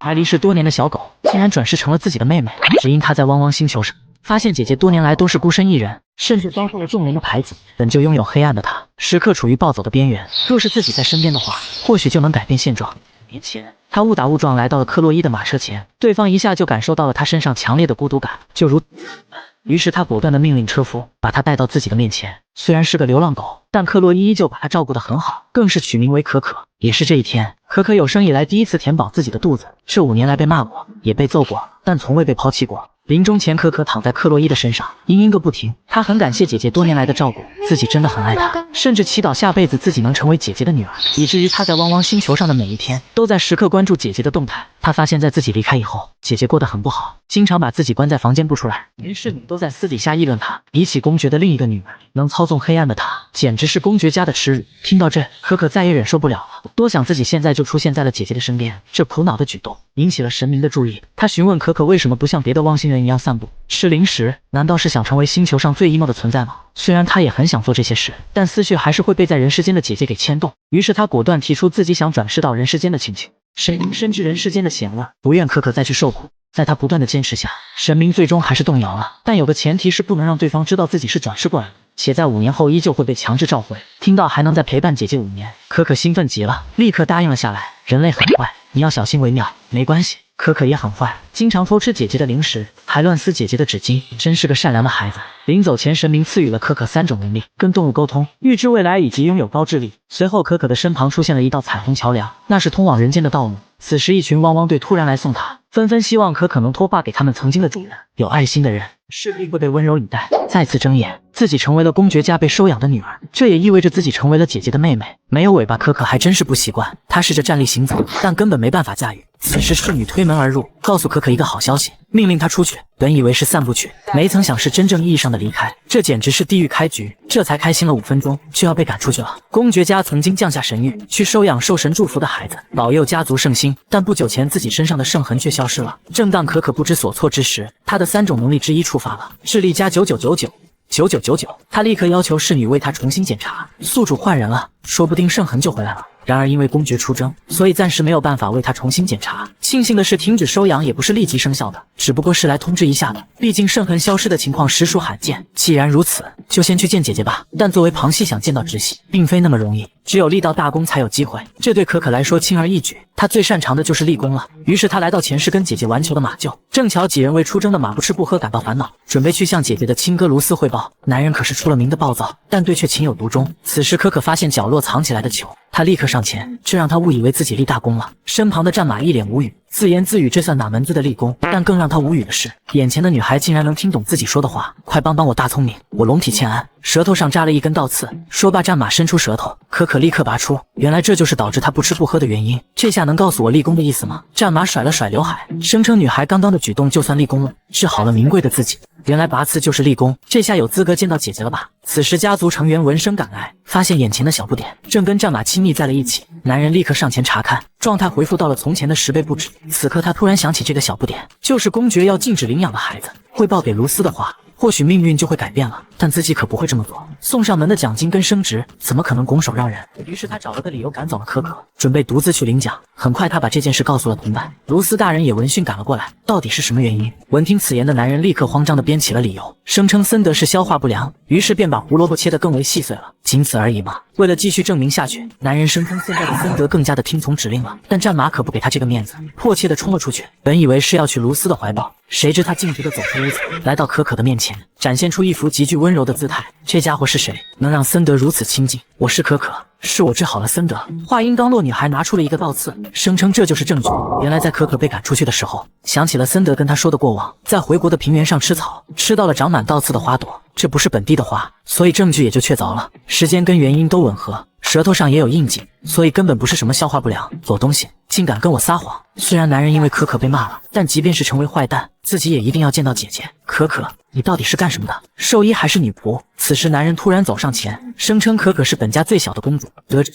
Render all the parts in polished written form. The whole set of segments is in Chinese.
而离世多年的小狗竟然转世成了自己的妹妹，只因她在汪汪星球上发现姐姐多年来都是孤身一人，甚至遭受了众人的排挤。本就拥有黑暗的她，时刻处于暴走的边缘。若是自己在身边的话，或许就能改变现状。年前，他误打误撞来到了克洛伊的马车前，对方一下就感受到了他身上强烈的孤独感，于是他果断地命令车夫把他带到自己的面前。虽然是个流浪狗，但克洛伊依旧把他照顾得很好，更是取名为可可。也是这一天，可可有生以来第一次填饱自己的肚子。这5年来被骂过，也被揍过，但从未被抛弃过。临终前，可可躺在克洛伊的身上，嘤个不停。他很感谢姐姐多年来的照顾，自己真的很爱她，甚至祈祷下辈子自己能成为姐姐的女儿，以至于他在汪汪星球上的每一天都在时刻关注姐姐的动态。他发现在自己离开以后，姐姐过得很不好，经常把自己关在房间不出来，连侍女都在私底下议论她。比起公爵的另一个女儿，能操纵黑暗的她简直是公爵家的耻辱。听到这，可可再也忍受不了了，多想自己现在就出现在了姐姐的身边。这苦恼的举动引起了神明的注意，他询问可可为什么不像别的汪星人一样散步吃零食，难道是想成为星球上最 emo 的存在吗？虽然他也很想做这些事，但思绪还是会被在人世间的姐姐给牵动。于是他果断提出自己想转世到人世间的请求。神明深知人世间的险恶，不愿可可再去受苦。在他不断的坚持下，神明最终还是动摇了，但有个前提是不能让对方知道自己是转世过来的，且在5年后依旧会被强制召回。听到还能再陪伴姐姐5年，可可兴奋极了，立刻答应了下来。人类很坏，你要小心为妙。没关系，可可也很坏，经常偷吃姐姐的零食，还乱撕姐姐的纸巾，真是个善良的孩子。临走前，神明赐予了可可3种能力：跟动物沟通、预知未来以及拥有高智力。随后，可可的身旁出现了一道彩虹桥梁，那是通往人间的道路。此时，一群汪汪队突然来送他，纷纷希望可可能托话给他们曾经的主人。有爱心的人势必会被温柔以待。再次睁眼，自己成为了公爵家被收养的女儿，这也意味着自己成为了姐姐的妹妹。没有尾巴，可可还真是不习惯。她试着站立行走，但根本没办法驾驭。此时，侍女推门而入，告诉可可一个好消息，命令她出去。本以为是散步去，没曾想是真正意义上的离开，这简直是地狱开局。这才开心了5分钟，就要被赶出去了。公爵家曾经降下神谕，去收养受神祝福的孩子，保佑家族盛兴。但不久前，自己身上的圣痕却消失了。正当可可不知所措之时，她的3种能力之一触发了，智力加9999，他立刻要求侍女为他重新检查。宿主换人了，说不定圣痕就回来了。然而因为公爵出征，所以暂时没有办法为他重新检查。庆幸的是，停止收养也不是立即生效的，只不过是来通知一下的。毕竟圣痕消失的情况实属罕见。既然如此，就先去见姐姐吧。但作为旁系，想见到直系，并非那么容易，只有立到大功才有机会。这对可可来说轻而易举，他最擅长的就是立功了。于是他来到前世跟姐姐玩球的马厩，正巧几人为出征的马不吃不喝感到烦恼，准备去向姐姐的亲哥卢斯汇报。男人可是出了名的暴躁，但对却情有独钟。此时可可发现角落藏起来的球，他立刻上前，这让他误以为自己立大功了。身旁的战马一脸无语，自言自语这算哪门子的立功？但更让他无语的是，眼前的女孩竟然能听懂自己说的话。快帮帮我大聪明，我龙体欠安。舌头上扎了一根倒刺。说罢，战马伸出舌头，可可立刻拔出。原来这就是导致他不吃不喝的原因。这下能告诉我立功的意思吗？战马甩了甩刘海，声称女孩刚刚的举动就算立功了，治好了名贵的自己。原来拔刺就是立功，这下有资格见到姐姐了吧？此时家族成员闻声赶来，发现眼前的小不点正跟战马亲密在了一起。男人立刻上前查看，状态回复到了从前的10倍不止。此刻他突然想起，这个小不点就是公爵要禁止领养的孩子。汇报给卢斯的话，或许命运就会改变了，但自己可不会这么做。送上门的奖金跟升职，怎么可能拱手让人？于是他找了个理由赶走了可可，准备独自去领奖。很快他把这件事告诉了同伴，卢斯大人也闻讯赶了过来。到底是什么原因？闻听此言的男人立刻慌张地编起了理由，声称森德是消化不良，于是便把胡萝卜切得更为细碎了。仅此而已嘛。为了继续证明下去，男人声称现在的森德更加的听从指令了，但战马可不给他这个面子，迫切地冲了出去。本以为是要去卢斯的怀抱，谁知他径直地走出屋子，来到可可的面前，展现出一副极具温柔的姿态。这家伙是谁，能让森德如此亲近？我是可可，是我治好了森德。话音刚落，女孩拿出了一个倒刺，声称这就是证据。原来在可可被赶出去的时候，想起了森德跟他说的过往，在回国的平原上吃草，吃到了长满倒刺的花朵，这不是本地的花，所以证据也就确凿了，时间跟原因都吻合。舌头上也有印记，所以根本不是什么消化不良。左东西竟敢跟我撒谎！虽然男人因为可可被骂了，但即便是成为坏蛋，自己也一定要见到姐姐。可可，你到底是干什么的？兽医还是女仆？此时男人突然走上前，声称可可是本家最小的公主。得知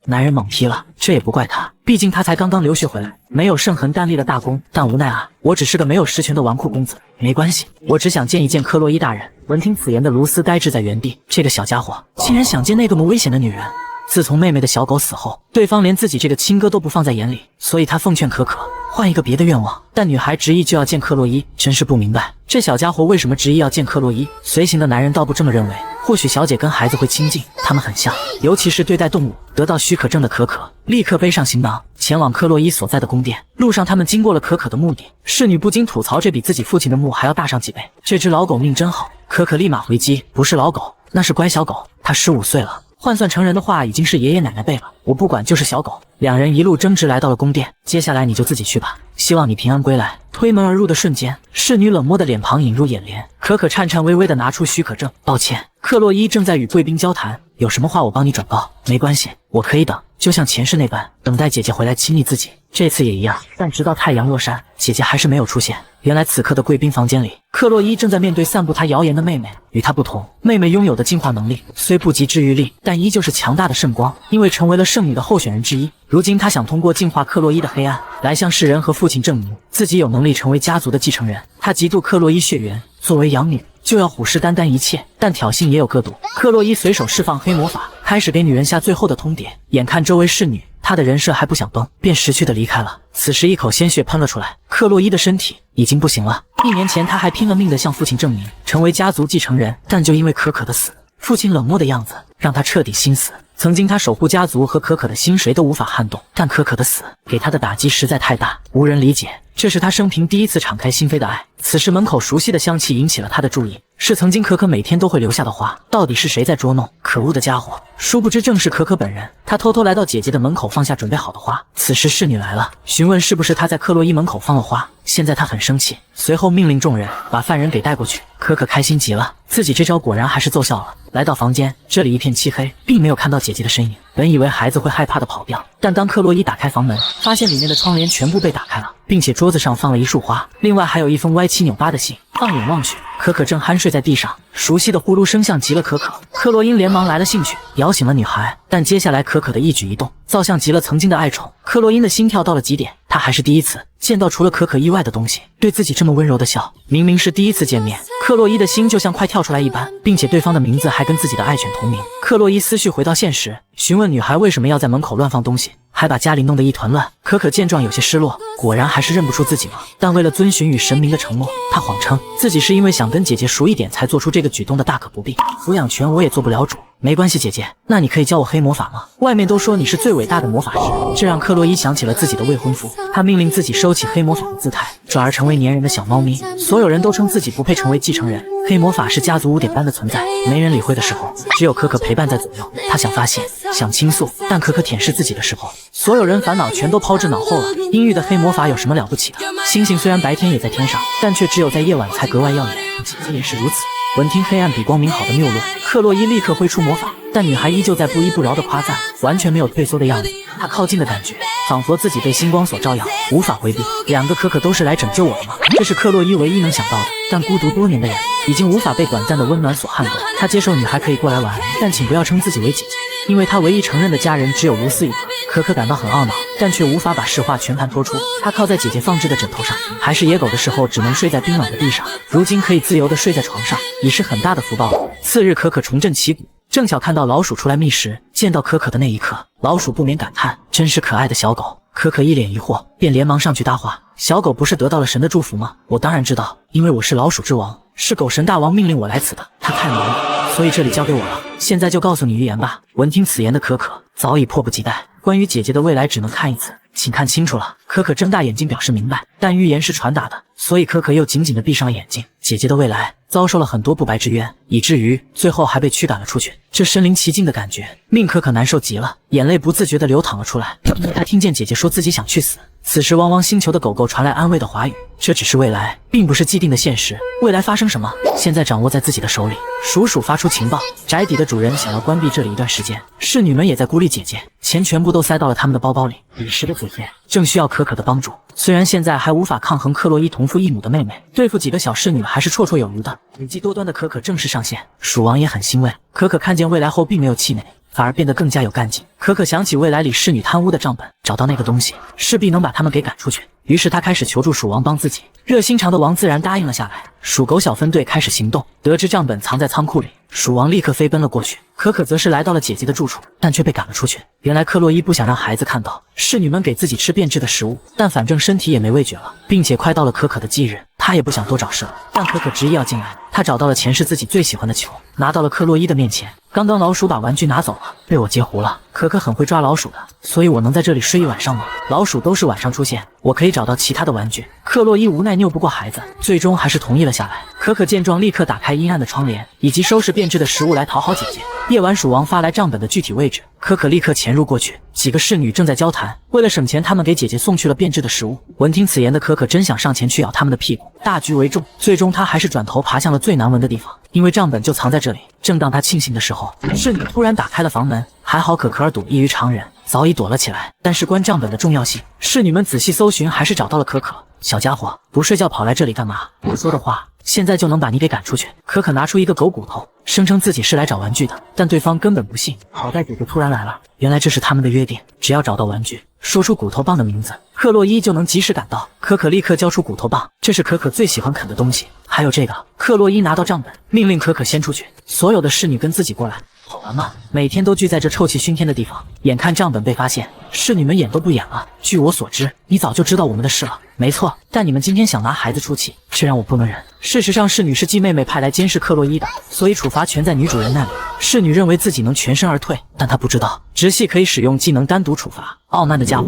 男人猛踢了，这也不怪他，毕竟他才刚刚留学回来，没有圣痕，但立了大功。但无奈啊，我只是个没有实权的纨绔公子。没关系，我只想见一见克洛伊大人。闻听此言的卢斯呆滞在原地，这个小家伙竟然想见那个么危险的女人。自从妹妹的小狗死后，对方连自己这个亲哥都不放在眼里，所以他奉劝可可换一个别的愿望。但女孩执意就要见克洛伊，真是不明白这小家伙为什么执意要见克洛伊。随行的男人倒不这么认为，或许小姐跟孩子会亲近，他们很像，尤其是对待动物。得到许可证的可可立刻背上行囊，前往克洛伊所在的宫殿。路上他们经过了可可的墓地，侍女不禁吐槽这比自己父亲的墓还要大上几倍。这只老狗命真好。可可立马回击，不是老狗，那是乖小狗，它15岁了，换算成人的话已经是爷爷奶奶辈了。我不管，就是小狗。两人一路争执来到了宫殿，接下来你就自己去吧，希望你平安归来。推门而入的瞬间，侍女冷漠的脸庞引入眼帘。可可颤颤巍巍地拿出许可证，抱歉，克洛伊正在与贵宾交谈，有什么话我帮你转告。没关系，我可以等，就像前世那般，等待姐姐回来亲昵自己。这次也一样，但直到太阳落山，姐姐还是没有出现。原来此刻的贵宾房间里，克洛伊正在面对散布他谣言的妹妹。与他不同，妹妹拥有的进化能力虽不及治愈力，但依旧是强大的圣光，因为成为了圣女的候选人之一。如今她想通过净化克洛伊的黑暗，来向世人和父亲证明自己有能力成为家族的继承人。她嫉妒克洛伊血缘，作为养女就要虎视眈眈一切，但挑衅也有个度。克洛伊随手释放黑魔法，开始给女人下最后的通牒。眼看周围是女，他的人设还不想崩，便识趣的离开了。此时一口鲜血喷了出来，克洛伊的身体已经不行了。1年前他还拼了命的向父亲证明成为家族继承人，但就因为可可的死，父亲冷漠的样子让他彻底心死。曾经他守护家族和可可的心谁都无法撼动，但可可的死给他的打击实在太大，无人理解。这是他生平第一次敞开心扉的爱。此时门口熟悉的香气引起了他的注意，是曾经可可每天都会留下的花。到底是谁在捉弄？可恶的家伙！殊不知正是可可本人。他偷偷来到姐姐的门口，放下准备好的花。此时侍女来了，询问是不是他在克洛伊门口放了花。现在他很生气，随后命令众人把犯人给带过去。可可开心极了，自己这招果然还是奏效了。来到房间，这里一片漆黑，并没有看到姐姐的身影。本以为孩子会害怕的跑掉，但当克洛伊打开房门，发现里面的窗帘全部被打开了，并且桌子上放了一束花，另外还有一封歪七扭八的信。放眼望去，可可正酣睡在地上，熟悉的呼噜声响极了可可。克洛因连忙来了兴趣，摇醒了女孩。但接下来可可的一举一动，造像极了曾经的爱宠。克洛因的心跳到了极点，他还是第一次见到除了可可以外的东西，对自己这么温柔的笑。明明是第一次见面，克洛伊的心就像快跳出来一般，并且对方的名字还跟自己的爱犬同名。克洛伊思绪回到现实，询问女孩为什么要在门口乱放东西，还把家里弄得一团乱。可可见状有些失落，果然还是认不出自己了。但为了遵循与神明的承诺，他谎称自己是因为想跟姐姐熟一点才做出这个举动的，大可不必。抚养权我也做不了主，没关系姐姐，那你可以教我黑魔法吗？外面都说你是最伟大的魔法师，这让克洛伊想起了自己的未婚夫。他命令自己收起黑魔法的姿态，转而成为粘人的小猫咪。所有人都称自己不配成为继承人，黑魔法是家族污点般的存在，没人理会的时候，只有可可陪伴在左右。他想发泄，想倾诉，但可可舔舐自己的时候，所有人烦恼全都抛之脑后了。阴郁的黑魔法有什么了不起的？星星虽然白天也在天上，但却只有在夜晚才格外耀眼。姐姐也是如此。闻听黑暗比光明好的谬论，克洛伊立刻挥出魔法，但女孩依旧在不依不饶的夸赞，完全没有退缩的样子。她靠近的感觉，仿佛自己被星光所照耀，无法回避。两个可可都是来拯救我的吗？这是克洛伊唯一能想到的。但孤独多年的人，已经无法被短暂的温暖所撼动。他接受女孩可以过来玩，但请不要称自己为姐姐，因为他唯一承认的家人只有卢斯一个。可可感到很懊恼，但却无法把实话全盘托出。他靠在姐姐放置的枕头上，还是野狗的时候只能睡在冰冷的地上，如今可以自由地睡在床上，已是很大的福报了。次日，可可重振旗鼓，正巧看到老鼠出来觅食。见到可可的那一刻，老鼠不免感叹：真是可爱的小狗。可可一脸疑惑，便连忙上去搭话：小狗不是得到了神的祝福吗？我当然知道，因为我是老鼠之王，是狗神大王命令我来此的。他太忙了，所以这里交给我了。现在就告诉你预言吧。闻听此言的可可早已迫不及待，关于姐姐的未来只能看一次，请看清楚了。可可睁大眼睛表示明白，但预言是传达的，所以可可又紧紧地闭上了眼睛。姐姐的未来遭受了很多不白之冤，以至于最后还被驱赶了出去。这身临其境的感觉令可可难受极了，眼泪不自觉地流淌了出来。因为她听见姐姐说自己想去死。此时汪汪星球的狗狗传来安慰的话语，这只是未来，并不是既定的现实。未来发生什么，现在掌握在自己的手里。鼠鼠发出情报，宅邸的主人想要关闭这里一段时间，侍女们也在孤立姐姐，钱全部都塞到了他们的包包里。彼时的姐姐正需要可可的帮助，虽然现在还无法抗衡克洛伊同父异母的妹妹，对付几个小侍女还是绰绰有余的。诡计多端的可可正式上线，鼠王也很欣慰。可可看见未来后并没有气馁，反而变得更加有干劲。可可想起未来里侍女贪污的账本，找到那个东西，势必能把他们给赶出去。于是他开始求助鼠王帮自己，热心肠的王自然答应了下来。鼠狗小分队开始行动，得知账本藏在仓库里，鼠王立刻飞奔了过去。可可则是来到了姐姐的住处，但却被赶了出去。原来克洛伊不想让孩子看到侍女们给自己吃变质的食物，但反正身体也没味觉了，并且快到了可可的忌日，他也不想多找事了。但可可执意要进来，他找到了前世自己最喜欢的球，拿到了克洛伊的面前。刚刚老鼠把玩具拿走了，被我截胡了。可可很会抓老鼠的，所以我能在这里睡一晚上吗？老鼠都是晚上出现，我可以找到其他的玩具。克洛伊无奈拗不过孩子，最终还是同意了下来。可可见状，立刻打开阴暗的窗帘，以及收拾变质的食物来讨好姐姐。夜晚，鼠王发来账本的具体位置，可可立刻潜入过去。几个侍女正在交谈，为了省钱，他们给姐姐送去了变质的食物。闻听此言的可可真想上前去咬他们的屁股。大局为重，最终他还是转头爬向了最难闻的地方，因为账本就藏在这里。正当他庆幸的时候，侍女突然打开了房门，还好可可耳朵异于常人，早已躲了起来。但事关账本的重要性，侍女们仔细搜寻，还是找到了可可。小家伙，不睡觉跑来这里干嘛？我说的话，现在就能把你给赶出去。可可拿出一个狗骨头，声称自己是来找玩具的，但对方根本不信。好在姐姐突然来了，原来这是他们的约定，只要找到玩具，说出骨头棒的名字，克洛伊就能及时赶到。可可立刻交出骨头棒，这是可可最喜欢啃的东西。还有这个，克洛伊拿到账本，命令可可先出去，所有的侍女跟自己过来。好玩吗？每天都聚在这臭气熏天的地方，眼看账本被发现，侍女们演都不演了。据我所知，你早就知道我们的事了。没错，但你们今天想拿孩子出气，这让我不能忍。事实上，侍女是季妹妹派来监视克洛伊的，所以处罚权在女主人那里。侍女认为自己能全身而退，但她不知道直系可以使用技能单独处罚。傲慢的家伙！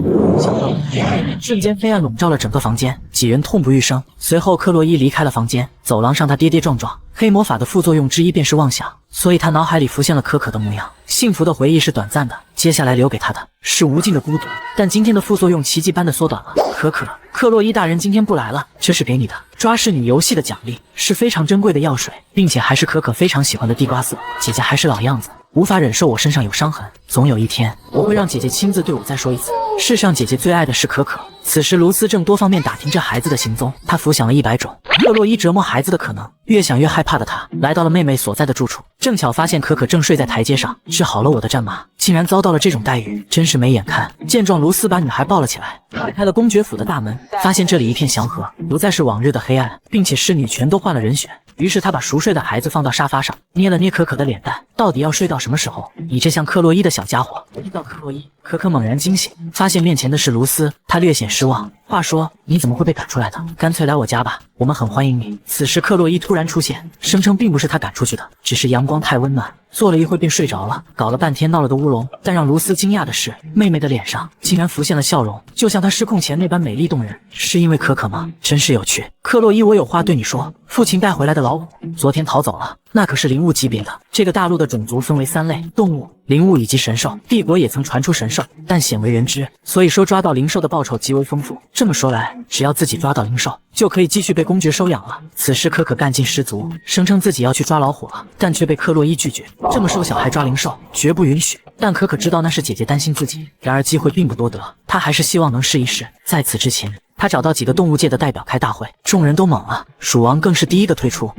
瞬间黑暗笼罩了整个房间，几人痛不欲生。随后克洛伊离开了房间，走廊上他跌跌撞撞。黑魔法的副作用之一便是妄想，所以他脑海里浮现了可可的模样。幸福的回忆是短暂的，接下来留给他的是无尽的孤独。但今天的副作用奇迹般的缩短了。可可，克洛伊大人今天不来了，这是给你的抓侍女游戏的奖励，是非常珍贵的药水，并且还是可可非常喜欢的地瓜色。姐姐还是老样子，无法忍受我身上有伤痕。总有一天，我会让姐姐亲自对我再说一次。世上姐姐最爱的是可可。此时卢斯正多方面打听这孩子的行踪，他浮想了100种克洛伊折磨孩子的可能。越想越害怕的他，来到了妹妹所在的住处，正巧发现可可正睡在台阶上。治好了我的战马，竟然遭到了这种待遇，真是没眼看。见状，卢斯把女孩抱了起来，打开了公爵府的大门，发现这里一片祥和，不再是往日的黑暗，并且侍女全都换了人选。于是他把熟睡的孩子放到沙发上，捏了捏可可的脸蛋，到底要睡到什么时候？你这像克洛伊的小家伙！遇到克洛伊，可可猛然惊醒，发现面前的是卢斯，他略显失望。话说，你怎么会被赶出来的？干脆来我家吧，我们很欢迎你。此时克洛伊突然出现，声称并不是他赶出去的，只是阳光太温暖，坐了一会便睡着了，搞了半天闹了个乌龙。但让卢斯惊讶的是，妹妹的脸上竟然浮现了笑容，就像她失控前那般美丽动人。是因为可可吗？真是有趣。克洛伊，我有话对你说。父亲带回来的老虎昨天逃走了，那可是灵物级别的。这个大陆的种族分为3类：动物、灵物以及神兽。帝国也曾传出神兽，但鲜为人知，所以说抓到灵兽的报酬极为丰富。这么说来，只要自己抓到灵兽，就可以继续被公爵收养了。此时可可干劲十足，声称自己要去抓老虎了，但却被克洛伊拒绝。这么瘦小还抓灵兽，绝不允许。但可可知道那是姐姐担心自己，然而机会并不多得，她还是希望能试一试。在此之前，他找到几个动物界的代表开大会，众人都懵了，鼠王更是第一个退出，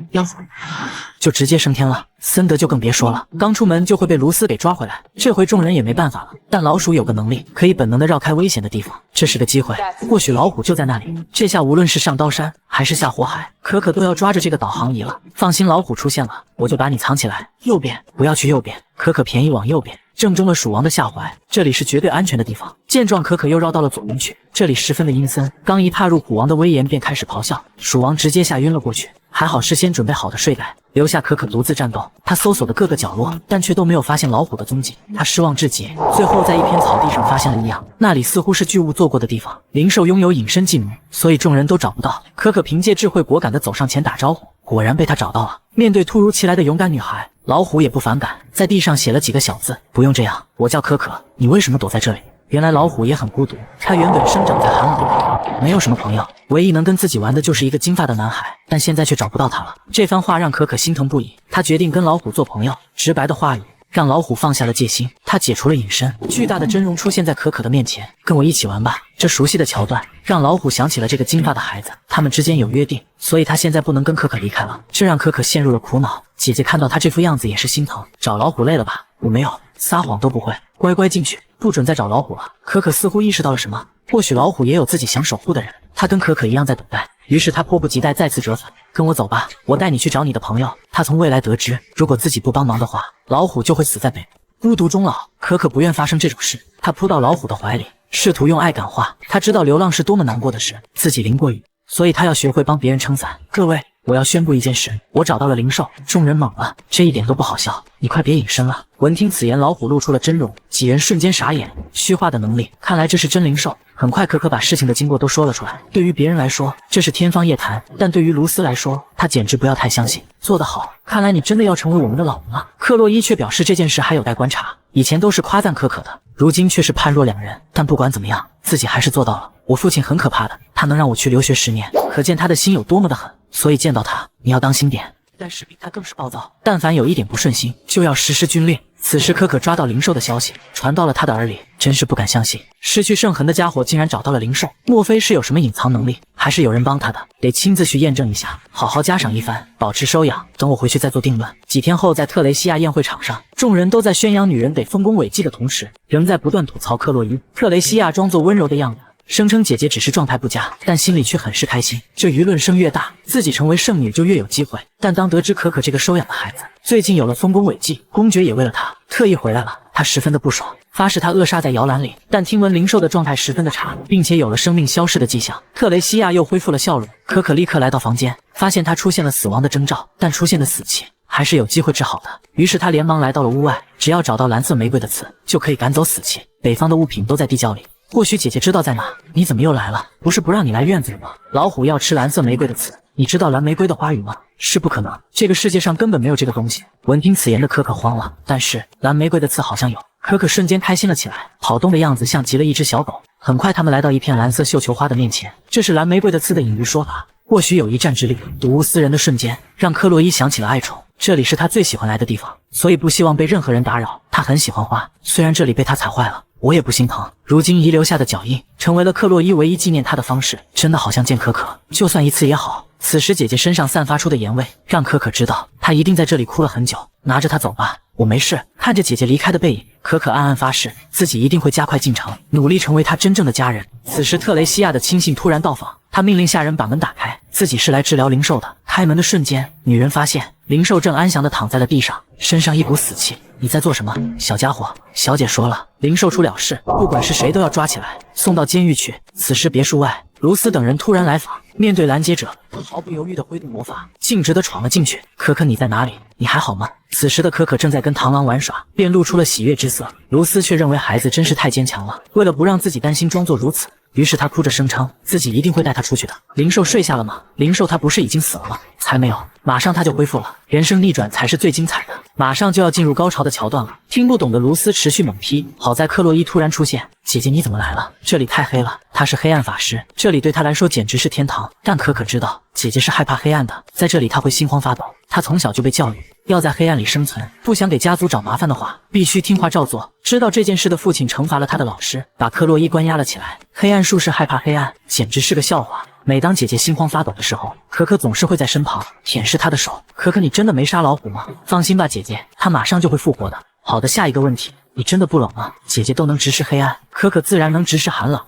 就直接升天了。森德就更别说了，刚出门就会被卢斯给抓回来，这回众人也没办法了。但老鼠有个能力，可以本能的绕开危险的地方，这是个机会，或许老虎就在那里。这下无论是上刀山还是下火海，可可都要抓着这个导航仪了。放心，老虎出现了，我就把你藏起来。右边，不要去右边。可可便宜往右边，正中了鼠王的下怀，这里是绝对安全的地方。见状，可可又绕到了左边去，这里十分的阴森。刚一踏入虎王的威严，便开始咆哮，鼠王直接吓晕了过去。还好事先准备好的睡袋，留下可可独自战斗。他搜索的各个角落，但却都没有发现老虎的踪迹。他失望至极，最后在一片草地上发现了异样，那里似乎是巨物坐过的地方。灵兽拥有隐身技能，所以众人都找不到。可可凭借智慧果敢地走上前打招呼，果然被他找到了。面对突如其来的勇敢女孩，老虎也不反感，在地上写了几个小字：不用这样，我叫可可，你为什么躲在这里？原来老虎也很孤独，它原本生长在寒冷的地方，没有什么朋友，唯一能跟自己玩的就是一个金发的男孩，但现在却找不到他了。这番话让可可心疼不已，他决定跟老虎做朋友。直白的话语让老虎放下了戒心，他解除了隐身，巨大的真容出现在可可的面前。跟我一起玩吧。这熟悉的桥段让老虎想起了这个金发的孩子，他们之间有约定，所以他现在不能跟可可离开了，这让可可陷入了苦恼。姐姐看到他这副样子也是心疼，找老虎累了吧？我没有。撒谎都不会，乖乖进去，不准再找老虎了。可可似乎意识到了什么，或许老虎也有自己想守护的人，他跟可可一样在等待。于是他迫不及待再次折返，跟我走吧，我带你去找你的朋友。他从未来得知，如果自己不帮忙的话，老虎就会死在北孤独终老。可可不愿发生这种事，他扑到老虎的怀里，试图用爱感化。他知道流浪是多么难过的事，自己淋过雨，所以他要学会帮别人撑伞。各位，我要宣布一件事，我找到了灵兽。众人懵了，这一点都不好笑，你快别隐身了。闻听此言，老虎露出了真容，几人瞬间傻眼。虚化的能力，看来这是真灵兽。很快可可把事情的经过都说了出来。对于别人来说这是天方夜谭，但对于卢斯来说，他简直不要太相信。做得好，看来你真的要成为我们的老婆了。克洛伊却表示这件事还有待观察，以前都是夸赞可可的，如今却是判若两人。但不管怎么样，自己还是做到了。我父亲很可怕的，他能让我去留学10年，可见他的心有多么的狠。所以见到他，你要当心点。但士兵他更是暴躁，但凡有一点不顺心，就要实施军令。此时可可抓到灵兽的消息，传到了他的耳里，真是不敢相信，失去圣痕的家伙竟然找到了灵兽，莫非是有什么隐藏能力，还是有人帮他的？得亲自去验证一下，好好加赏一番，保持收养，等我回去再做定论。几天后，在特雷西亚宴会场上，众人都在宣扬女人得丰功伟绩的同时，仍在不断吐槽克洛伊。特雷西亚装作温柔的样子，声称姐姐只是状态不佳，但心里却很是开心。这舆论声越大，自己成为圣女就越有机会。但当得知可可这个收养的孩子最近有了丰功伟绩，公爵也为了他特意回来了，他十分的不爽，发誓他扼杀在摇篮里。但听闻灵兽的状态十分的差，并且有了生命消逝的迹象，特雷西亚又恢复了笑容。可可立刻来到房间，发现他出现了死亡的征兆，但出现的死期还是有机会治好的。于是他连忙来到了屋外，只要找到蓝色玫瑰的刺，就可以赶走死期。北方的物品都在地窖里，或许姐姐知道在哪。你怎么又来了？不是不让你来院子里吗？老虎要吃蓝色玫瑰的刺，你知道蓝玫瑰的花语吗？是不可能，这个世界上根本没有这个东西。闻听此言的可可慌了，但是蓝玫瑰的刺好像有。可可瞬间开心了起来，跑动的样子像极了一只小狗。很快他们来到一片蓝色绣球花的面前，这是蓝玫瑰的刺的隐喻说法。或许有一战之力，睹物思人的瞬间让克洛伊想起了爱宠，这里是他最喜欢来的地方，所以不希望被任何人打扰。他很喜欢花，虽然这里被他踩坏了，我也不心疼。如今遗留下的脚印成为了克洛伊唯一纪念他的方式，真的好像见可可，就算一次也好。此时姐姐身上散发出的盐味让可可知道她一定在这里哭了很久。拿着她走吧，我没事。看着姐姐离开的背影，可可暗暗发誓自己一定会加快进程，努力成为她真正的家人。此时特雷西亚的亲信突然到访，他命令下人把门打开，自己是来治疗灵兽的。开门的瞬间，女人发现灵兽正安详地躺在了地上，身上一股死气。你在做什么，小家伙？小姐说了，灵兽出了事，不管是谁都要抓起来，送到监狱去。此时别墅外，卢斯等人突然来访，面对拦截者，他毫不犹豫地挥动魔法，径直地闯了进去。可可，你在哪里？你还好吗？此时的可可正在跟螳螂玩耍，便露出了喜悦之色。卢斯却认为孩子真是太坚强了，为了不让自己担心，装作如此。于是他哭着声称自己一定会带他出去的。灵兽睡下了吗？灵兽他不是已经死了吗？才没有，马上他就恢复了。人生逆转才是最精彩的，马上就要进入高潮的桥段了。听不懂的卢斯持续猛劈，好在克洛伊突然出现。姐姐你怎么来了？这里太黑了。他是黑暗法师，这里对他来说简直是天堂。但可可知道姐姐是害怕黑暗的，在这里他会心慌发抖。他从小就被教育要在黑暗里生存，不想给家族找麻烦的话，必须听话照做。知道这件事的父亲惩罚了他的老师，把克洛伊关押了起来。黑暗术士害怕黑暗，简直是个笑话。每当姐姐心慌发抖的时候，可可总是会在身旁舔舐她的手。可可，你真的没杀老虎吗？放心吧，姐姐，她马上就会复活的。好的，下一个问题，你真的不冷吗？姐姐都能直视黑暗，可可自然能直视寒冷。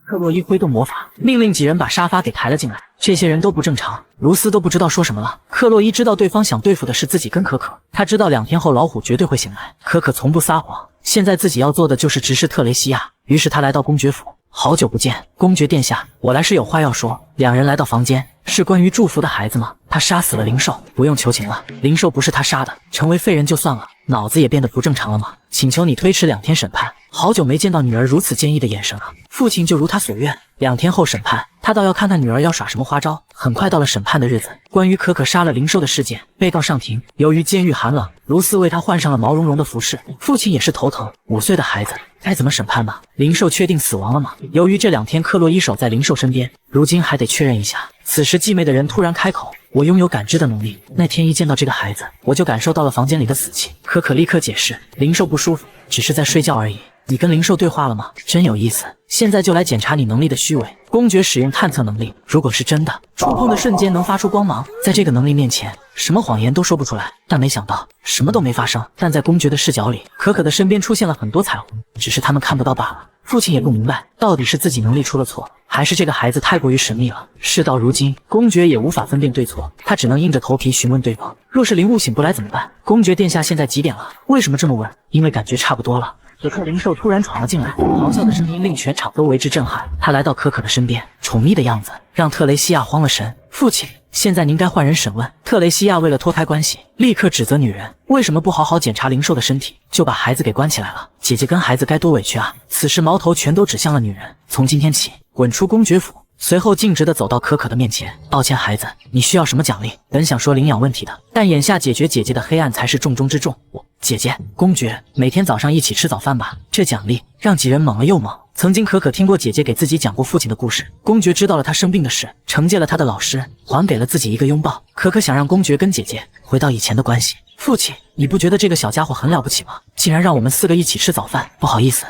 克洛伊挥动魔法，命令几人把沙发给抬了进来。这些人都不正常，卢斯都不知道说什么了。克洛伊知道对方想对付的是自己跟可可，他知道2天后老虎绝对会醒来。可可从不撒谎，现在自己要做的就是直视特雷西亚。于是他来到公爵府。好久不见，公爵殿下，我来是有话要说。两人来到房间，是关于祝福的孩子吗？他杀死了灵兽，不用求情了，灵兽不是他杀的，成为废人就算了，脑子也变得不正常了吗？请求你推迟2天审判。好久没见到女儿如此坚毅的眼神了。父亲就如他所愿，2天后审判，他倒要看看女儿要耍什么花招。很快到了审判的日子，关于可可杀了灵兽的事件，被告上庭。由于监狱寒冷，卢斯为他换上了毛茸茸的服饰，父亲也是头疼。5岁的孩子该怎么审判呢？灵兽确定死亡了吗？由于这2天克洛伊守在灵兽身边，如今还得确认一下。此时继妹的人突然开口，我拥有感知的能力，那天一见到这个孩子，我就感受到了房间里的死气。可可立刻解释，灵兽不舒服，只是在睡觉而已。你跟灵兽对话了吗？真有意思，现在就来检查你能力的虚伪。公爵使用探测能力，如果是真的，触碰的瞬间能发出光芒，在这个能力面前，什么谎言都说不出来。但没想到什么都没发生。但在公爵的视角里，可可的身边出现了很多彩虹，只是他们看不到罢了。父亲也不明白，到底是自己能力出了错，还是这个孩子太过于神秘了。事到如今，公爵也无法分辨对错，他只能硬着头皮询问对方：若是灵物醒不来怎么办？公爵殿下，现在几点了？为什么这么问？因为感觉差不多了。可可灵兽突然闯了进来，咆哮的声音令全场都为之震撼。他来到可可的身边，宠溺的样子让特雷西亚慌了神。父亲，现在您该换人审问。特雷西亚为了脱开关系，立刻指责女人为什么不好好检查灵兽的身体，就把孩子给关起来了。姐姐跟孩子该多委屈啊！此时矛头全都指向了女人。从今天起，滚出公爵府！随后径直地走到可可的面前，抱歉孩子，你需要什么奖励？本想说领养问题的，但眼下解决姐姐的黑暗才是重中之重。姐姐，公爵，每天早上一起吃早饭吧。这奖励让几人猛了又猛。曾经可可听过姐姐给自己讲过父亲的故事，公爵知道了他生病的事，惩戒了他的老师，还给了自己一个拥抱。可可想让公爵跟姐姐回到以前的关系。父亲，你不觉得这个小家伙很了不起吗？竟然让我们4个一起吃早饭。不好意思，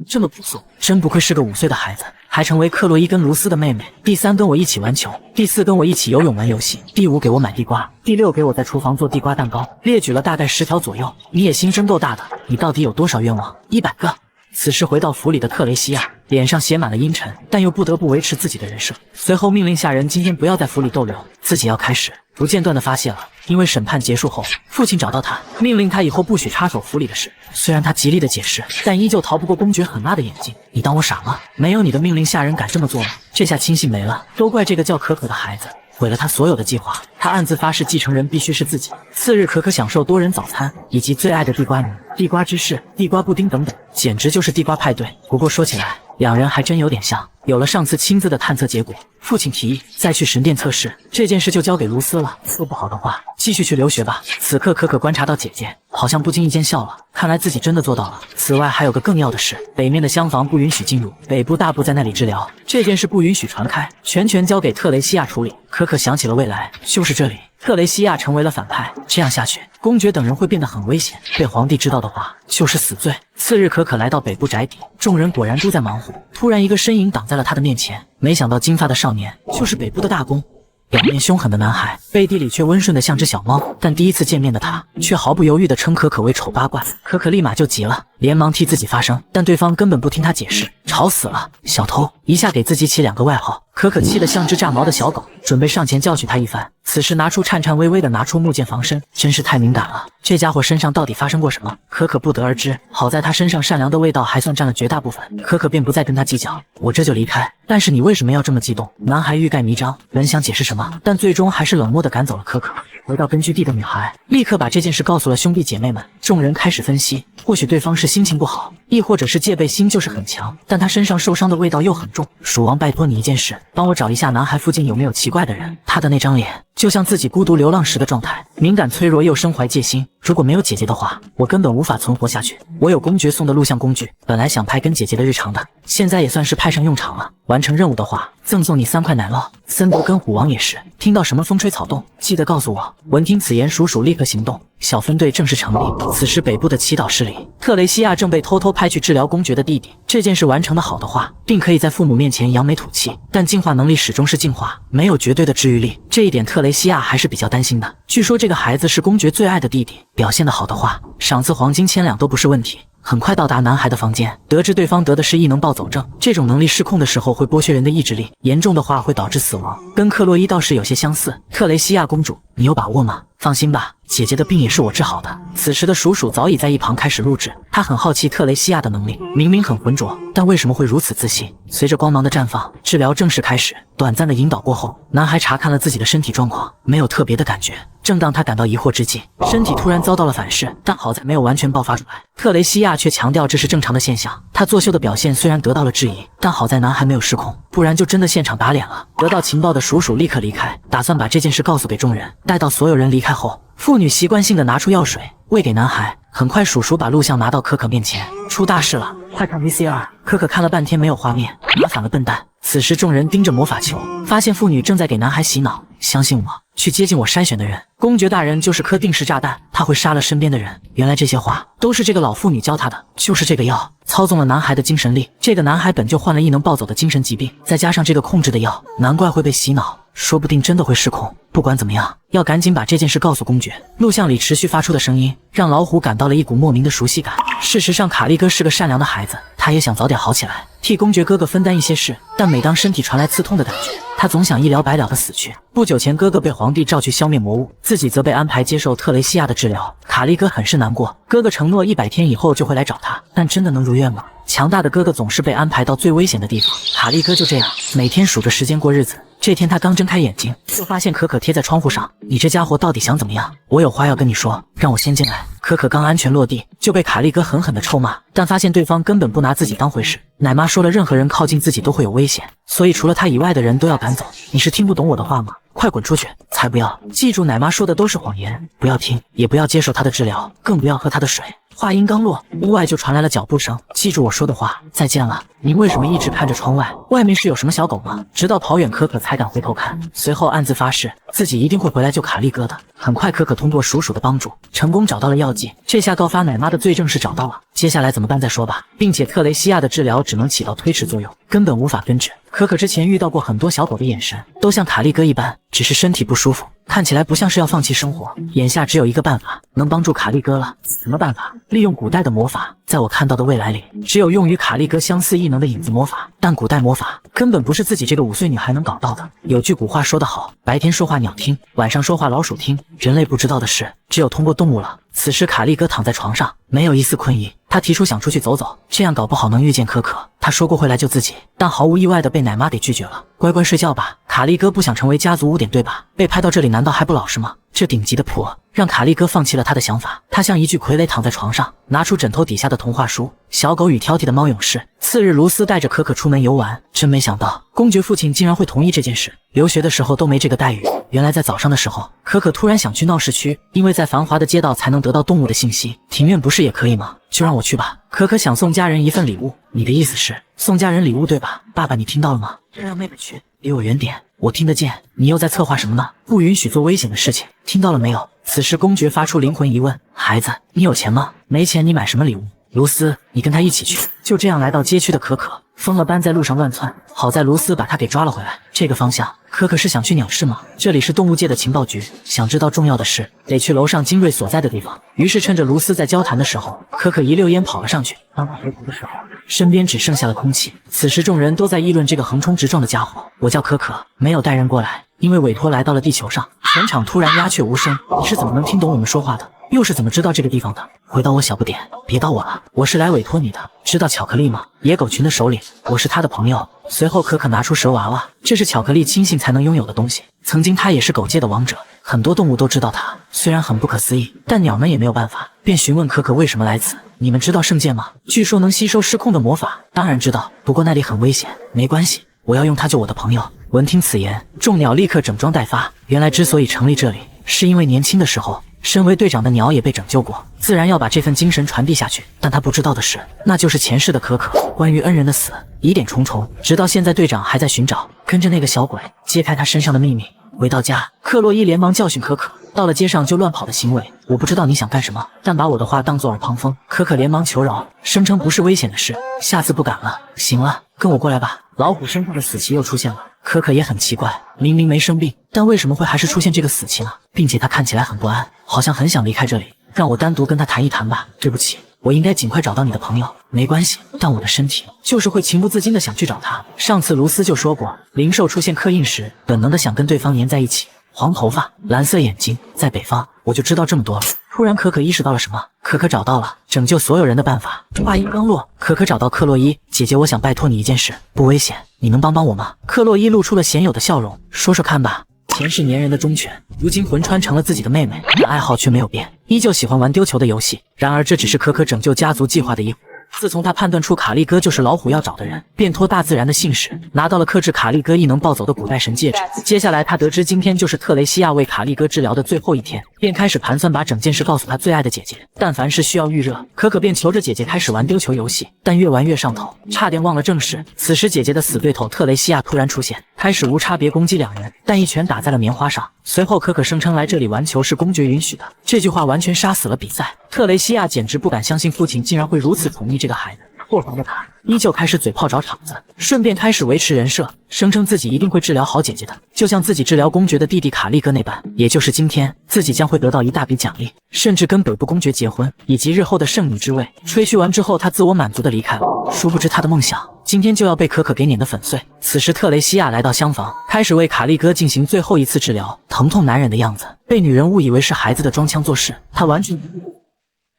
这么朴素，真不愧是个5岁的孩子，还成为克洛伊跟卢斯的妹妹。第3跟我一起玩球，第4跟我一起游泳玩游戏，第5给我买地瓜，第6给我在厨房做地瓜蛋糕。列举了大概10条左右。你也心真够大的，你到底有多少愿望？100个。此时回到府里的特雷西亚脸上写满了阴沉，但又不得不维持自己的人设。随后命令下人今天不要在府里逗留，自己要开始不间断地发泄了。因为审判结束后，父亲找到他，命令他以后不许插手府里的事。虽然他极力的解释，但依旧逃不过公爵狠辣的眼睛。你当我傻吗？没有你的命令，下人敢这么做吗？这下亲信没了，都怪这个叫可可的孩子，毁了他所有的计划。他暗自发誓，继承人必须是自己。次日，可可享受多人早餐以及最爱的地瓜泥、地瓜芝士、地瓜布丁等等，简直就是地瓜派对。不过说起来，两人还真有点像。有了上次亲自的探测结果，父亲提议再去神殿测试，这件事就交给卢斯了。做不好的话，继续去留学吧。此刻可可观察到姐姐好像不经意间笑了，看来自己真的做到了。此外还有个更要的事，北面的厢房不允许进入，北部大部在那里治疗，这件事不允许传开，全权交给特雷西亚处理。可可想起了未来，就是这里，特雷西亚成为了反派，这样下去，公爵等人会变得很危险，被皇帝知道的话，就是死罪。次日，可可来到北部宅邸，众人果然都在忙活。突然，一个身影挡在了他的面前，没想到金发的少年就是北部的大公。表面凶狠的男孩，背地里却温顺的像只小猫。但第一次见面的他，却毫不犹豫地称可可为丑八怪。可可立马就急了，连忙替自己发声，但对方根本不听他解释，吵死了！小偷，一下给自己起2个外号。可可气得像只炸毛的小狗，准备上前教训他一番。此时颤颤巍巍的拿出木剑防身，真是太敏感了。这家伙身上到底发生过什么？可可不得而知。好在他身上善良的味道还算占了绝大部分，可可便不再跟他计较。我这就离开。但是你为什么要这么激动？男孩欲盖弥彰，本想解释什么，但最终还是冷漠地赶走了可可。回到根据地的女孩立刻把这件事告诉了兄弟姐妹们。众人开始分析，或许对方是心情不好，亦或者是戒备心就是很强，但他身上受伤的味道又很重。蜀王，拜托你一件事，帮我找一下男孩附近有没有奇怪的人。他的那张脸就像自己孤独流浪时的状态，敏感脆弱又身怀戒心。如果没有姐姐的话，我根本无法存活下去。我有公爵送的录像工具，本来想拍跟姐姐的日常的，现在也算是派上用场了。完成任务的话，赠送你3块奶酪。森德跟虎王也是，听到什么风吹草动，记得告诉我。闻听此言，鼠鼠立刻行动，小分队正式成立。此时北部的祈祷室里，特雷西亚正被偷偷派去治疗公爵的弟弟。这件事完成的好的话，并可以在父母面前扬眉吐气，但进化能力始终是进化，没有绝对的治愈力，这一点特雷西亚还是比较担心的。据说这个孩子是公爵最爱的弟弟，表现得好的话，赏赐黄金1000两都不是问题。很快到达男孩的房间，得知对方得的是异能暴走症，这种能力失控的时候会剥削人的意志力，严重的话会导致死亡，跟克洛伊倒是有些相似。特雷西亚公主，你有把握吗？放心吧，姐姐的病也是我治好的。此时的鼠鼠早已在一旁开始录制，他很好奇特雷西亚的能力，明明很浑浊，但为什么会如此自信？随着光芒的绽放，治疗正式开始。短暂的引导过后，男孩查看了自己的身体状况，没有特别的感觉。正当他感到疑惑之际，身体突然遭到了反噬，但好在没有完全爆发出来。特雷西亚却强调这是正常的现象。他作秀的表现虽然得到了质疑，但好在男孩没有失控，不然就真的现场打脸了。得到情报的鼠鼠立刻离开，打算把这件事告诉给众人。待到所有人离开后，妇女习惯性的拿出药水喂给男孩。很快鼠鼠把录像拿到可可面前，出大事了，快看 VCR。可可看了半天没有画面，麻烦了笨蛋。此时众人盯着魔法球，发现妇女正在给男孩洗脑。相信我，去接近我筛选的人。公爵大人就是颗定时炸弹，他会杀了身边的人。原来这些话都是这个老妇女教他的，就是这个药操纵了男孩的精神力。这个男孩本就患了异能暴走的精神疾病，再加上这个控制的药，难怪会被洗脑，说不定真的会失控。不管怎么样，要赶紧把这件事告诉公爵。录像里持续发出的声音让老虎感到了一股莫名的熟悉感。事实上，卡利哥是个善良的孩子，他也想早点好起来，替公爵哥哥分担一些事。但每当身体传来刺痛的感觉，他总想一了百了的死去。不久前，哥哥被皇帝召去消灭魔物，自己则被安排接受特雷西亚的治疗。卡利哥很是难过，哥哥承诺100天以后就会来找他，但真的能如愿吗？强大的哥哥总是被安排到最危险的地方，卡利哥就这样每天数着时间过日子。这天他刚睁开眼睛，就发现可可贴在窗户上。你这家伙到底想怎么样？我有话要跟你说，让我先进来。可可刚安全落地，就被卡利哥狠狠地臭骂，但发现对方根本不拿自己当回事。奶妈说了，任何人靠近自己都会有危险，所以除了他以外的人都要赶走。你是听不懂我的话吗？快滚出去！才不要！记住，奶妈说的都是谎言，不要听，也不要接受她的治疗，更不要喝她的水。话音刚落，屋外就传来了脚步声。记住我说的话，再见了。你为什么一直看着窗外？外面是有什么小狗吗？直到跑远，可可才敢回头看，随后暗自发誓，自己一定会回来救卡利哥的。很快，可可通过鼠鼠的帮助，成功找到了药剂。这下告发奶妈的罪证是找到了，接下来怎么办再说吧。并且特雷西亚的治疗只能起到推迟作用，根本无法根治。可可之前遇到过很多小狗的眼神都像卡利哥一般，只是身体不舒服，看起来不像是要放弃生活。眼下只有一个办法能帮助卡利哥了。什么办法？利用古代的魔法。在我看到的未来里，只有用与卡利哥相似异能的影子魔法，但古代魔法根本不是自己这个5岁女孩能搞到的。有句古话说得好，白天说话鸟听，晚上说话老鼠听。人类不知道的事，只有通过动物了。此时卡利哥躺在床上，没有一丝困意，他提出想出去走走，这样搞不好能遇见可可。他说过会来救自己，但毫无意外的被奶妈给拒绝了。乖乖睡觉吧，卡利哥不想成为家族污点，对吧？被派到这里难道还不老实吗？这顶级的婆让卡利哥放弃了他的想法。他像一具傀儡躺在床上，拿出枕头底下的童话书《小狗与挑剔的猫勇士》。次日，卢斯带着可可出门游玩，真没想到公爵父亲竟然会同意这件事。留学的时候都没这个待遇。原来在早上的时候，可可突然想去闹市区，因为在繁华的街道才能得到动物的信息。庭院不是也可以吗？就让我去吧。可可想送家人一份礼物。你的意思是送家人礼物对吧？爸爸，你听到了吗？让妹妹去，离我远点，我听得见。你又在策划什么呢？不允许做危险的事情，听到了没有？此时公爵发出灵魂疑问：孩子，你有钱吗？没钱，你买什么礼物？卢斯，你跟他一起去。就这样来到街区的可可疯了般在路上乱窜，好在卢斯把他给抓了回来。这个方向，可可是想去鸟市吗？这里是动物界的情报局，想知道重要的事，得去楼上精锐所在的地方。于是趁着卢斯在交谈的时候，可可一溜烟跑了上去。当他回头的时候，身边只剩下了空气。此时众人都在议论这个横冲直撞的家伙。我叫可可，没有带人过来，因为委托来到了地球上。全场突然鸦雀无声。你是怎么能听懂我们说话的？又是怎么知道这个地方的？回到我小不点，别叨我了，我是来委托你的。知道巧克力吗？野狗群的首领，我是他的朋友。随后可可拿出蛇娃娃，这是巧克力亲信才能拥有的东西。曾经他也是狗界的王者，很多动物都知道他。虽然很不可思议，但鸟们也没有办法，便询问可可为什么来此。你们知道圣剑吗？据说能吸收失控的魔法。当然知道，不过那里很危险。没关系，我要用它救我的朋友。闻听此言，众鸟立刻整装待发。原来之所以成立这里，是因为年轻的时候身为队长的鸟也被拯救过，自然要把这份精神传递下去。但他不知道的是，那就是前世的可可。关于恩人的死，疑点重重，直到现在队长还在寻找，跟着那个小鬼揭开他身上的秘密。回到家，克洛伊连忙教训可可，到了街上就乱跑的行为，我不知道你想干什么，但把我的话当作耳旁风。可可连忙求饶，声称不是危险的事，下次不敢了。行了，跟我过来吧。老虎身上的死期又出现了。可可也很奇怪，明明没生病，但为什么会还是出现这个死期呢？并且他看起来很不安，好像很想离开这里。让我单独跟他谈一谈吧。对不起，我应该尽快找到你的朋友。没关系，但我的身体就是会情不自禁的想去找他。上次卢斯就说过，灵兽出现刻印时，本能的想跟对方粘在一起。黄头发，蓝色眼睛，在北方，我就知道这么多了。突然可可意识到了什么，可可找到了拯救所有人的办法。话音刚落，可可找到克洛伊姐姐，我想拜托你一件事，不危险，你能帮帮我吗？克洛伊露出了鲜有的笑容，说说看吧。前世粘人的忠犬，如今魂穿成了自己的妹妹，但爱好却没有变，依旧喜欢玩丢球的游戏。然而这只是可可拯救家族计划的一环。自从他判断出卡利哥就是老虎要找的人，便托大自然的信使拿到了克制卡利哥异能暴走的古代神戒指。接下来他得知今天就是特雷西亚为卡利哥治疗的最后一天，便开始盘算把整件事告诉他最爱的姐姐。但凡是需要预热，可可便求着姐姐开始玩丢球游戏，但越玩越上头，差点忘了正事。此时姐姐的死对头特雷西亚突然出现，开始无差别攻击两人，但一拳打在了棉花上。随后可可声称来这里玩球是公爵允许的，这句话完全杀死了比赛。特雷西亚简直不敢相信父亲竟然会如此宠溺这个孩子。破防的他依旧开始嘴炮找场子，顺便开始维持人设，声称自己一定会治疗好姐姐的，就像自己治疗公爵的弟弟卡利哥那般。也就是今天，自己将会得到一大笔奖励，甚至跟北部公爵结婚，以及日后的圣女之位。吹嘘完之后，他自我满足的离开了。殊不知他的梦想今天就要被可可给碾得粉碎。此时特雷西亚来到厢房，开始为卡利哥进行最后一次治疗，疼痛难忍的样子，被女人误以为是孩子的装腔作势，他完全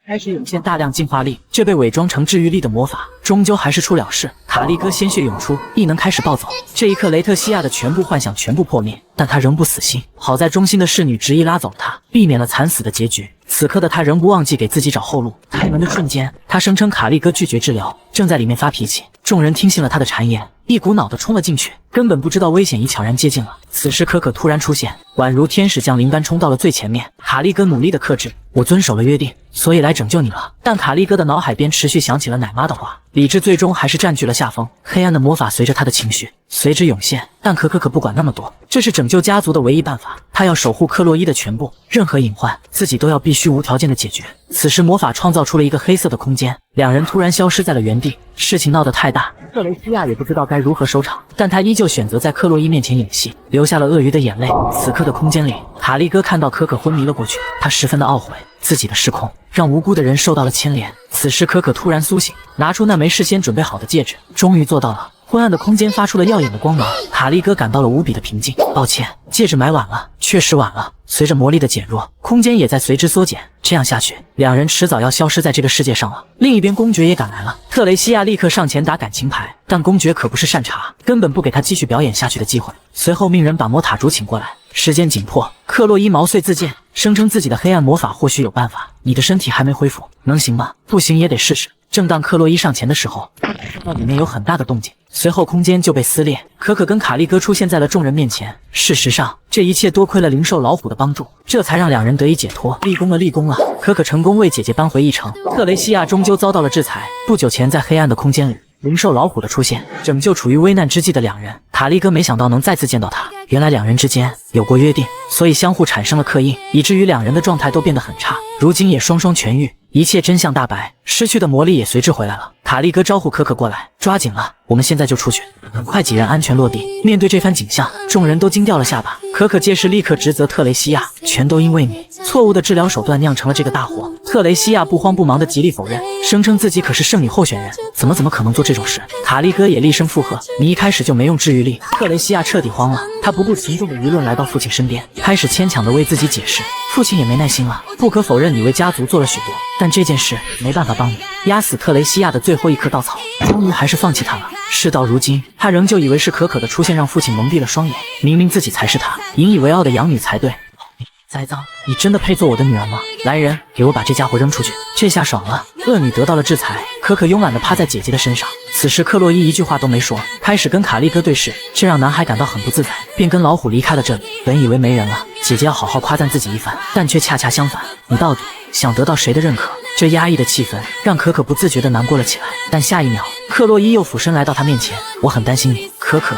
开始涌现大量进化力，这被伪装成治愈力的魔法，终究还是出了事。卡利哥鲜血涌出，异能开始暴走。这一刻，雷特西亚的全部幻想全部破灭，但他仍不死心。好在忠心的侍女执意拉走了他，避免了惨死的结局。此刻的他仍不忘记给自己找后路。开门的瞬间，他声称卡利哥拒绝治疗，正在里面发脾气。众人听信了他的谗言，一股脑的冲了进去，根本不知道危险已悄然接近了。此时可可突然出现，宛如天使降临般冲到了最前面。卡利哥努力的克制，我遵守了约定，所以来拯救你了。但卡利哥的脑海边持续响起了奶妈的话，理智最终还是占据了下风。黑暗的魔法随着他的情绪随之涌现，但可可不管那么多，这是拯救家族的唯一办法。他要守护克洛伊的全部，任何隐患自己都要必须无条件的解决。此时魔法创造出了一个黑色的空间，两人突然消失在了原地。事情闹得太大，特雷西亚也不知道该如何收场，但他依旧选择在克洛伊面前演戏，流下了鳄鱼的眼泪。此刻的空间里，卡利哥看到可可昏迷了过去，他十分的懊悔自己的失控，让无辜的人受到了牵连。此时可可突然苏醒，拿出那枚事先准备好的戒指，终于做到了。昏暗的空间发出了耀眼的光芒，卡利哥感到了无比的平静。抱歉，戒指买晚了，确实晚了。随着魔力的减弱，空间也在随之缩减。这样下去，两人迟早要消失在这个世界上了。另一边，公爵也赶来了。特雷西亚立刻上前打感情牌，但公爵可不是善茬，根本不给他继续表演下去的机会。随后命人把魔塔主请过来。时间紧迫，克洛伊毛遂自荐，声称自己的黑暗魔法或许有办法。你的身体还没恢复，能行吗？不行也得试试。正当克洛伊上前的时候，那里面有很大的动静，随后空间就被撕裂。可可跟卡利哥出现在了众人面前。事实上，这一切多亏了灵兽老虎的帮助，这才让两人得以解脱。立功了，立功了！可可成功为姐姐扳回一城。特雷西亚终究遭到了制裁。不久前，在黑暗的空间里，灵兽老虎的出现拯救处于危难之际的两人。卡利哥没想到能再次见到他，原来两人之间有过约定，所以相互产生了刻印，以至于两人的状态都变得很差。如今也双双痊愈，一切真相大白，失去的魔力也随之回来了。卡利哥招呼可可过来，抓紧了，我们现在就出去。很快几人安全落地。面对这番景象，众人都惊掉了下巴。可可届时立刻指责特雷西亚，全都因为你错误的治疗手段酿成了这个大祸。特雷西亚不慌不忙的极力否认，声称自己可是圣女候选人，怎么可能做这种事。卡利哥也厉声附和，你一开始就没用治愈力。特雷西亚彻底慌了，他不顾群众的舆论来到父亲身边，开始牵强的为自己解释。父亲也没耐心了，不可否认你为家族做了许多，但这件事没办法帮你。压死特雷西亚的最后一棵稻草，终于还是放弃他了。事到如今，他仍旧以为是可可的出现让父亲蒙蔽了双眼，明明自己才是他引以为傲的养女才对。栽赃，你真的配做我的女儿吗？来人，给我把这家伙扔出去！这下爽了，恶女得到了制裁。可可慵懒地趴在姐姐的身上。此时克洛伊一句话都没说，开始跟卡利哥对视，这让男孩感到很不自在，便跟老虎离开了这里。本以为没人了，姐姐要好好夸赞自己一番，但却恰恰相反。你到底想得到谁的认可？这压抑的气氛让可可不自觉地难过了起来。但下一秒，克洛伊又俯身来到他面前，我很担心你，可可。